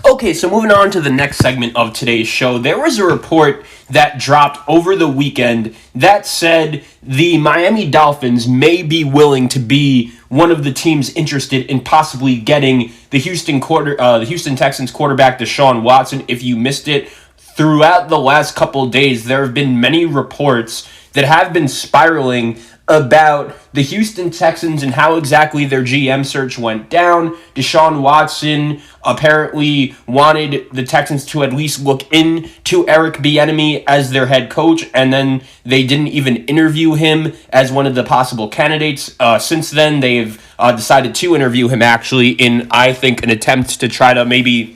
Okay, so moving on to the next segment of today's show, there was a report that dropped over the weekend that said the Miami Dolphins may be willing to be one of the teams interested in possibly getting the Houston Texans quarterback Deshaun Watson. If you missed it, throughout the last couple of days, there have been many reports that have been spiraling about the Houston Texans and how exactly their GM search went down. Deshaun Watson apparently wanted the Texans to at least look into Eric Bieniemy as their head coach, and then they didn't even interview him as one of the possible candidates. Since then, they've decided to interview him actually in, I think, an attempt to try to maybe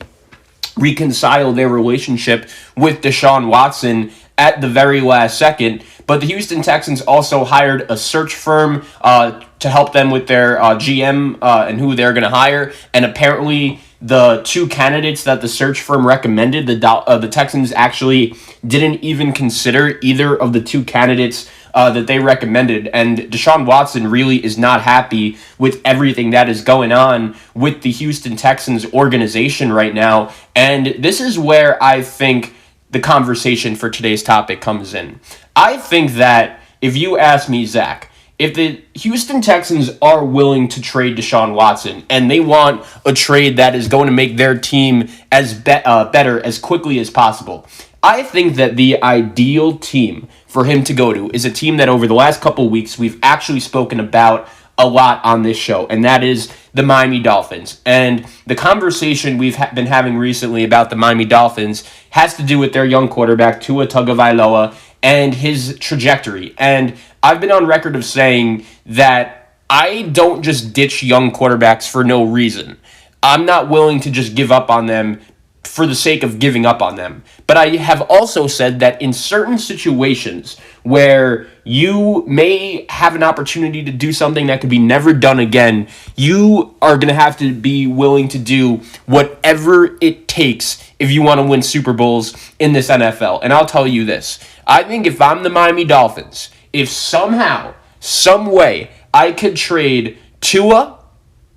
reconcile their relationship with Deshaun Watson at the very last second. But the Houston Texans also hired a search firm to help them with their GM and who they're going to hire. And apparently the two candidates that the search firm recommended, the Texans actually didn't even consider either of the two candidates that they recommended. And Deshaun Watson really is not happy with everything that is going on with the Houston Texans organization right now. And this is where I think the conversation for today's topic comes in. I think that if you ask me, Zach, if the Houston Texans are willing to trade Deshaun Watson and they want a trade that is going to make their team better as quickly as possible, I think that the ideal team for him to go to is a team that over the last couple weeks we've actually spoken about a lot on this show, and that is the Miami Dolphins. And the conversation we've been having recently about the Miami Dolphins has to do with their young quarterback, Tua Tagovailoa, and his trajectory. And I've been on record of saying that I don't just ditch young quarterbacks for no reason. I'm not willing to just give up on them for the sake of giving up on them. But I have also said that in certain situations where you may have an opportunity to do something that could be never done again, you are going to have to be willing to do whatever it takes if you want to win Super Bowls in this NFL. And I'll tell you this. I think if I'm the Miami Dolphins, if somehow, some way, I could trade Tua,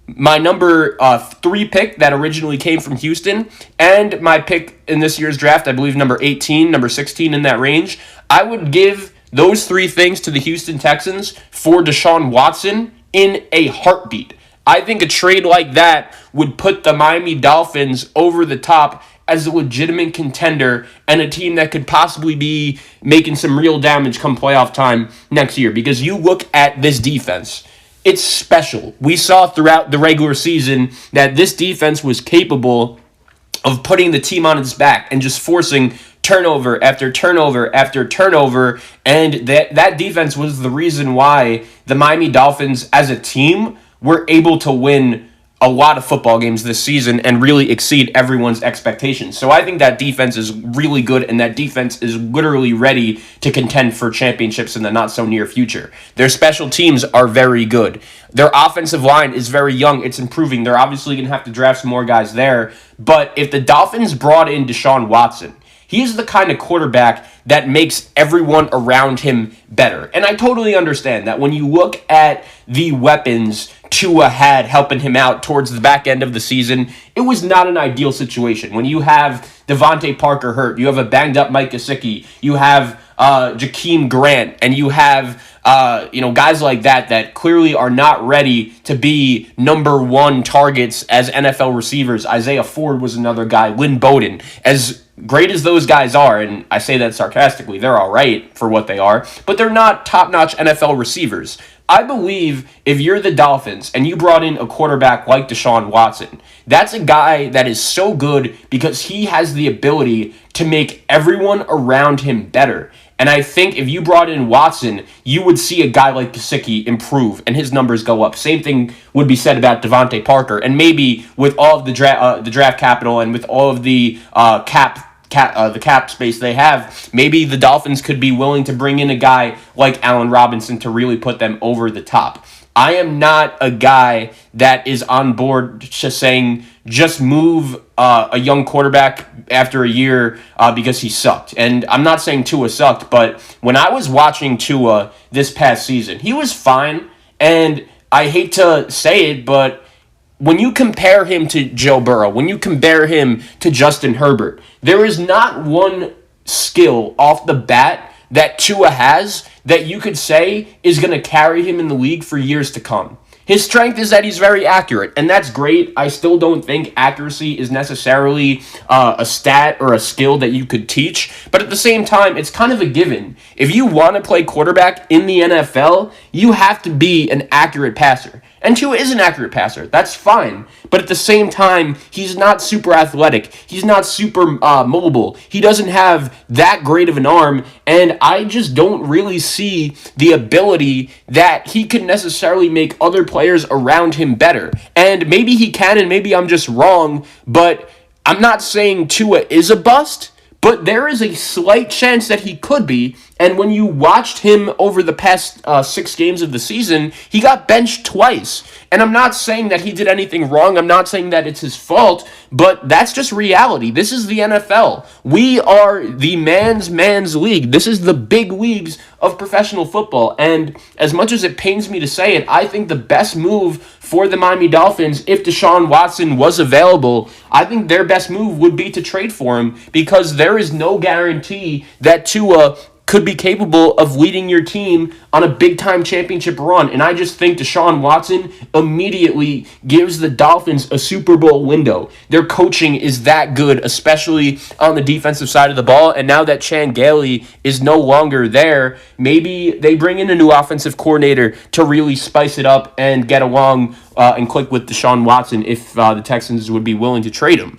my number 3 pick that originally came from Houston, and my pick in this year's draft, I believe number 18, number 16 in that range, I would give those 3 things to the Houston Texans for Deshaun Watson in a heartbeat. I think a trade like that would put the Miami Dolphins over the top as a legitimate contender and a team that could possibly be making some real damage come playoff time next year. Because you look at this defense, it's special. We saw throughout the regular season that this defense was capable of putting the team on its back and just forcing turnover after turnover after turnover. And that defense was the reason why the Miami Dolphins as a team were able to win a lot of football games this season and really exceed everyone's expectations. So I think that defense is really good, and that defense is literally ready to contend for championships in the not so near future. Their special teams are very good. Their offensive line is very young. It's improving. They're obviously going to have to draft some more guys there. But if the Dolphins brought in Deshaun Watson, he's the kind of quarterback that makes everyone around him better. And I totally understand that when you look at the weapons Tua had helping him out towards the back end of the season, it was not an ideal situation. When you have Devontae Parker hurt, you have a banged-up Mike Gesicki, you have Jakeem Grant, and you have guys like that clearly are not ready to be number 1 targets as NFL receivers. Isaiah Ford was another guy. Lynn Bowden. As great as those guys are, and I say that sarcastically, they're all right for what they are, but they're not top-notch NFL receivers. I believe if you're the Dolphins and you brought in a quarterback like Deshaun Watson, that's a guy that is so good because he has the ability to make everyone around him better. And I think if you brought in Watson, you would see a guy like Gesicki improve and his numbers go up. Same thing would be said about Devontae Parker. And maybe with all of the draft capital and with all of the cap space they have, maybe the Dolphins could be willing to bring in a guy like Allen Robinson to really put them over the top. I am not a guy that is on board just saying just move a young quarterback after a year because he sucked. And I'm not saying Tua sucked, but when I was watching Tua this past season, he was fine. And I hate to say it, but when you compare him to Joe Burrow, when you compare him to Justin Herbert, there is not one skill off the bat that Tua has that you could say is going to carry him in the league for years to come. His strength is that he's very accurate, and that's great. I still don't think accuracy is necessarily a stat or a skill that you could teach, but at the same time, it's kind of a given. If you want to play quarterback in the NFL, you have to be an accurate passer. And Tua is an accurate passer. That's fine. But at the same time, he's not super athletic. He's not super mobile. He doesn't have that great of an arm. And I just don't really see the ability that he can necessarily make other players around him better. And maybe he can, and maybe I'm just wrong. But I'm not saying Tua is a bust. But there is a slight chance that he could be. And when you watched him over the past 6 games of the season, he got benched twice. And I'm not saying that he did anything wrong. I'm not saying that it's his fault. But that's just reality. This is the NFL. We are the man's league. This is the big leagues of professional football. And as much as it pains me to say it, I think the best move for the Miami Dolphins, if Deshaun Watson was available, I think their best move would be to trade for him, because there is no guarantee that Tua could be capable of leading your team on a big-time championship run. And I just think Deshaun Watson immediately gives the Dolphins a Super Bowl window. Their coaching is that good, especially on the defensive side of the ball. And now that Chan Gailey is no longer there, maybe they bring in a new offensive coordinator to really spice it up and get along and click with Deshaun Watson if the Texans would be willing to trade him.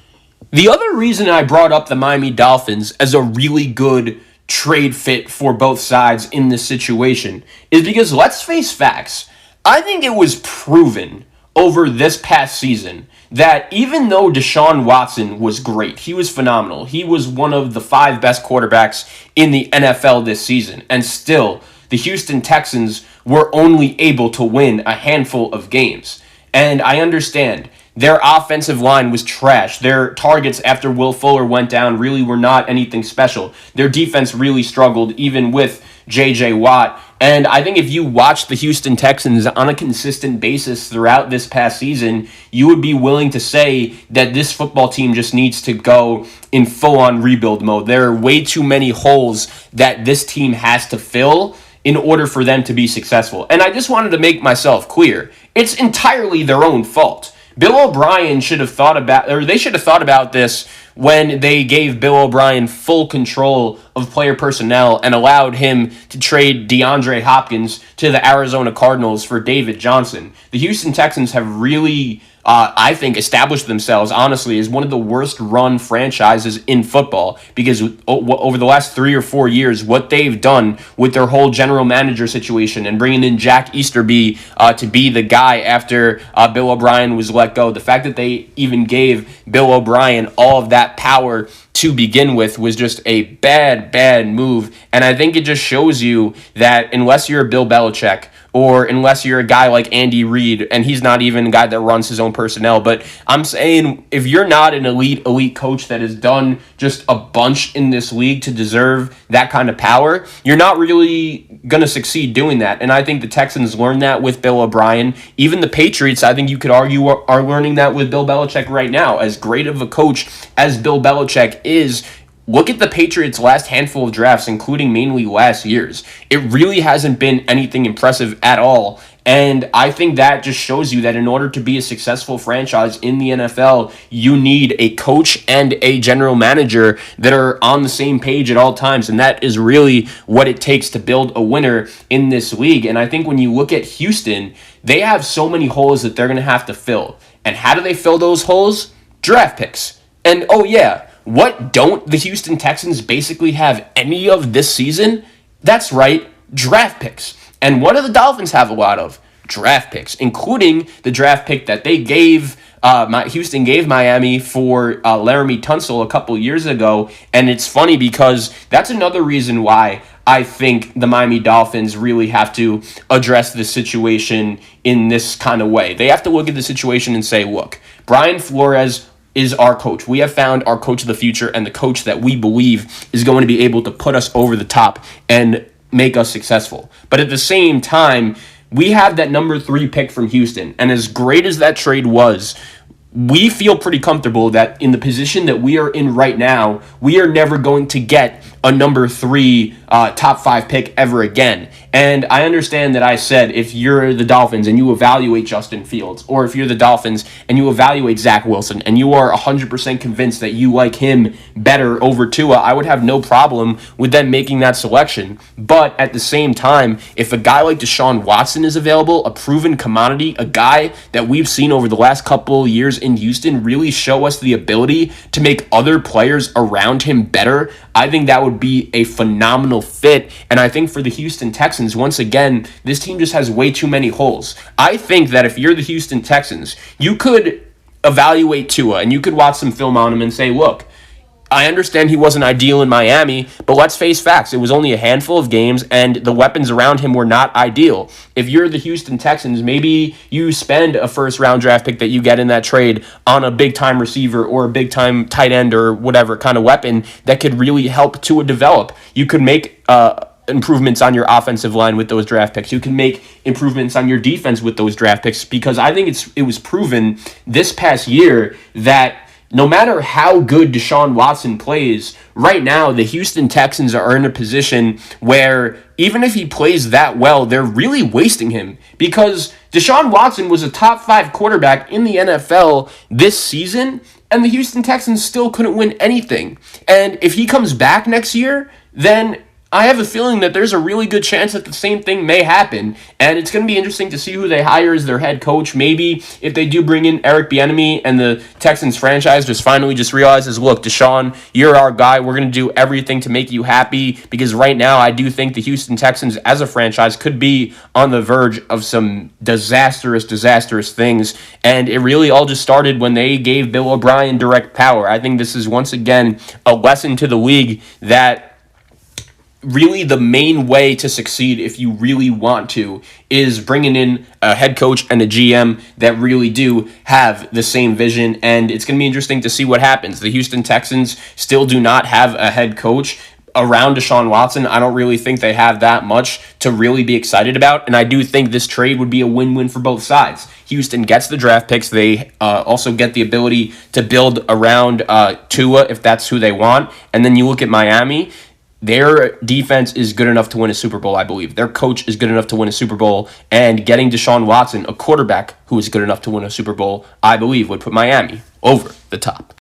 The other reason I brought up the Miami Dolphins as a really good trade fit for both sides in this situation is because, let's face facts, I think it was proven over this past season that even though Deshaun Watson was great, he was phenomenal, he was one of the 5 best quarterbacks in the NFL this season, and still the Houston Texans were only able to win a handful of games. And I understand their offensive line was trash. Their targets after Will Fuller went down really were not anything special. Their defense really struggled, even with J.J. Watt. And I think if you watch the Houston Texans on a consistent basis throughout this past season, you would be willing to say that this football team just needs to go in full-on rebuild mode. There are way too many holes that this team has to fill in order for them to be successful. And I just wanted to make myself clear. It's entirely their own fault. Bill O'Brien should have thought about, or they should have thought about this when they gave Bill O'Brien full control of player personnel and allowed him to trade DeAndre Hopkins to the Arizona Cardinals for David Johnson. The Houston Texans have really, I think, established themselves, honestly, as one of the worst run franchises in football, because over the last 3 or 4 years, what they've done with their whole general manager situation and bringing in Jack Easterby to be the guy after Bill O'Brien was let go, the fact that they even gave Bill O'Brien all of that power to begin with was just a bad move. And I think it just shows you that unless you're a Bill Belichick, or unless you're a guy like Andy Reid, and he's not even a guy that runs his own personnel, but I'm saying if you're not an elite coach that has done just a bunch in this league to deserve that kind of power, you're not really going to succeed doing that. And I think the Texans learned that with Bill O'Brien. Even the Patriots, I think you could argue, are learning that with Bill Belichick right now. As great of a coach as Bill Belichick is, look at the Patriots' last handful of drafts, including mainly last year's. It really hasn't been anything impressive at all. And I think that just shows you that in order to be a successful franchise in the NFL, you need a coach and a general manager that are on the same page at all times. And that is really what it takes to build a winner in this league. And I think when you look at Houston, they have so many holes that they're going to have to fill. And how do they fill those holes? Draft picks. And oh yeah, what don't the Houston Texans basically have any of this season? That's right, draft picks. And what do the Dolphins have a lot of? Draft picks, including the draft pick that they gave, Houston gave Miami for Laramie Tunsil a couple years ago. And it's funny because that's another reason why I think the Miami Dolphins really have to address this situation in this kind of way. They have to look at the situation and say, look, Brian Flores is our coach. We have found our coach of the future and the coach that we believe is going to be able to put us over the top and make us successful. But at the same time, we have that number 3 pick from Houston. And as great as that trade was, we feel pretty comfortable that in the position that we are in right now, we are never going to get a number 3 top 5 pick ever again. And I understand that I said if you're the Dolphins and you evaluate Justin Fields, or if you're the Dolphins and you evaluate Zach Wilson and you are 100% convinced that you like him better over Tua, I would have no problem with them making that selection. But at the same time, if a guy like Deshaun Watson is available, a proven commodity, a guy that we've seen over the last couple years in Houston really show us the ability to make other players around him better, I think that would be a phenomenal fit. And I think for the Houston Texans, once again, this team just has way too many holes. I think that if you're the Houston Texans, you could evaluate Tua and you could watch some film on him and say, look, I understand he wasn't ideal in Miami, but let's face facts. It was only a handful of games, and the weapons around him were not ideal. If you're the Houston Texans, maybe you spend a first-round draft pick that you get in that trade on a big-time receiver or a big-time tight end or whatever kind of weapon that could really help Tua develop. You could make improvements on your offensive line with those draft picks. You can make improvements on your defense with those draft picks, because I think it was proven this past year that no matter how good Deshaun Watson plays, right now the Houston Texans are in a position where even if he plays that well, they're really wasting him, because Deshaun Watson was a top 5 quarterback in the NFL this season, and the Houston Texans still couldn't win anything. And if he comes back next year, then I have a feeling that there's a really good chance that the same thing may happen, and it's going to be interesting to see who they hire as their head coach. Maybe if they do bring in Eric Bieniemy and the Texans franchise just finally realizes, look, Deshaun, you're our guy. We're going to do everything to make you happy, because right now I do think the Houston Texans as a franchise could be on the verge of some disastrous things, and it really all just started when they gave Bill O'Brien direct power. I think this is once again a lesson to the league that really the main way to succeed, if you really want to, is bringing in a head coach and a GM that really do have the same vision. And it's going to be interesting to see what happens. The Houston Texans still do not have a head coach around Deshaun Watson. I don't really think they have that much to really be excited about. And I do think this trade would be a win-win for both sides. Houston gets the draft picks. They also get the ability to build around Tua if that's who they want. And then you look at Miami. Their defense is good enough to win a Super Bowl, I believe. Their coach is good enough to win a Super Bowl, and getting Deshaun Watson, a quarterback who is good enough to win a Super Bowl, I believe would put Miami over the top.